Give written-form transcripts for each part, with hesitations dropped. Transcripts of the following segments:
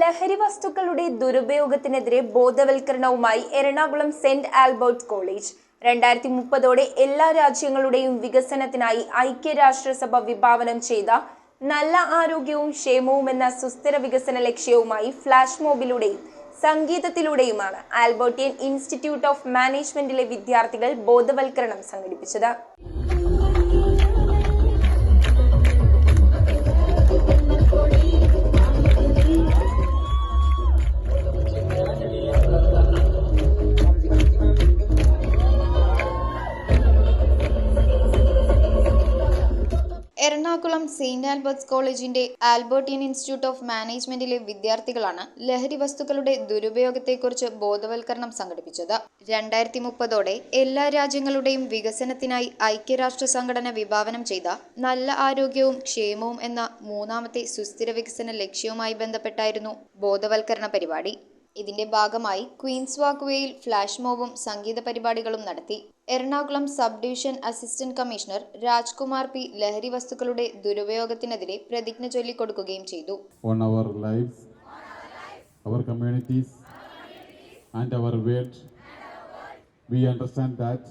ലഹരി വസ്തുക്കളുടെ ദുരുപയോഗത്തിനെതിരെ ബോധവൽക്കരണവുമായി Ernakulam saint Albert's college 2030 എല്ലാ രാജ്യങ്ങളുടെയും വികസനത്തിനായി ഐക്യരാഷ്ട്രസഭ വിഭാവനം ചെയ്ത നല്ല ആരോഗ്യവും ക്ഷേമവും എന്ന സുസ്ഥിര വികസന ലക്ഷ്യവുമായി ഫ്ലാഷ് മോബിലൂടെയും സംഗീതത്തിലൂടെയുമാണ് ആൽബർട്ടിയൻ ഇൻസ്റ്റിറ്റ്യൂട്ട് ഓഫ് മാനേജ്മെന്റിലെ വിദ്യാർത്ഥികൾ ബോധവൽക്കരണം സംഘടിപ്പിച്ചത്. എറണാകുളം സെയിന്റ് ആൽബർട്ട്സ് കോളേജിന്റെ ആൽബർട്ടിയൻ ഇൻസ്റ്റിറ്റ്യൂട്ട് ഓഫ് മാനേജ്മെന്റിലെ വിദ്യാർത്ഥികളാണ് ലഹരി വസ്തുക്കളുടെ ദുരുപയോഗത്തെക്കുറിച്ച് ബോധവൽക്കരണം സംഘടിപ്പിച്ചത്. 2030 എല്ലാ രാജ്യങ്ങളുടെയും വികസനത്തിനായി ഐക്യരാഷ്ട്ര സംഘടന വിഭാവനം ചെയ്ത നല്ല ആരോഗ്യവും ക്ഷേമവും എന്ന മൂന്നാമത്തെ സുസ്ഥിര വികസന ലക്ഷ്യവുമായി ബന്ധപ്പെട്ടായിരുന്നു ബോധവൽക്കരണ പരിപാടി. ഇതിന്റെ ഭാഗമായി ക്വീൻസ് വാക്ക് വേയിൽ ഫ്ലാഷ് മോബും സംഗീത പരിപാടികളും നടത്തി. Ernakulam sub division assistant commissioner Rajkumar P ലഹരി വസ്തുക്കളുടെ ദുരുപയോഗത്തിനെതിരെ പ്രതിജ്ഞ ചൊല്ലിക്കൊടുക്കുകയും ചെയ്തു. On our lives, our communities and our world, we understand that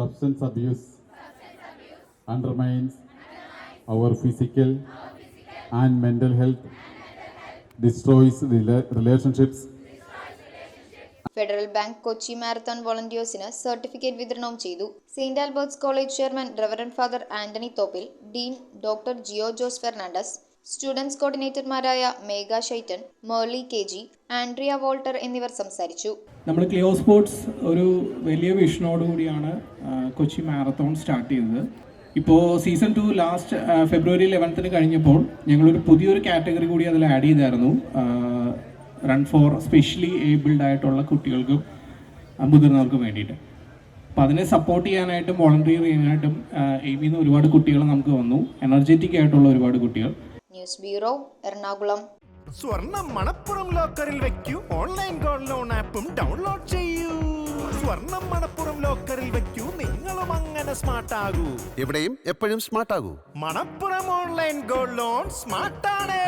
substance abuse undermines our physical and mental health, destroys relationships. Federal bank Kochi marathon വോളണ്ടിയേഴ്സിന് certificate വിതരണവും ചെയ്തു. Saint Albert's college chairman reverend father Antony Thoppil, dean doctor Jio Jose Fernandez, students കോർഡിനേറ്റർമാരായ Megha Shaiten, Merly K G, Andrea Walter എന്നിവർ സംസാരിച്ചു. നമ്മൾ ക്ലിയോ sports ഒരു വലിയ വിഷനോടുകൂടിയാണ് Kochi marathon start ചെയ്തത്. ഇപ്പോൾ സീസൺ 2 ലാസ്റ്റ് ഫെബ്രുവരി 11 കഴിഞ്ഞപ്പോൾ ഞങ്ങളൊരു പുതിയൊരു കാറ്റഗറി കൂടി അതിൽ ആഡ് ചെയ്തായിരുന്നു. റൺ ഫോർ സ്പെഷ്യലി ഏബിൾഡ് ആയിട്ടുള്ള കുട്ടികൾക്കും മുതിർന്നവർക്കും വേണ്ടിയിട്ട്. അപ്പോൾ അതിനെ സപ്പോർട്ട് ചെയ്യാനായിട്ടും വോളണ്ടിയർ ചെയ്യാനായിട്ടും എയിമിൽ നിന്ന് ഒരുപാട് കുട്ടികൾ നമുക്ക് വന്നു. എനർജറ്റിക് ആയിട്ടുള്ള ഒരുപാട് കുട്ടികൾ. News bureau, Ernakulam. സ്വർണം മണപ്പുറം ലോക്കറിൽ വെക്കൂ. ഓൺലൈൻ ഗോൾഡ് ലോൺ ആപ്പും ഡൗൺലോഡ് ചെയ്യൂ. സ്വർണം മണപ്പുറം ലോക്കറിൽ വെക്കൂ. നിങ്ങളും അങ്ങനെ സ്മാർട്ട് ആകൂ. എവിടെയും എപ്പോഴും സ്മാർട്ട് ആകൂ. Manappuram online gold loan smart ആണ്.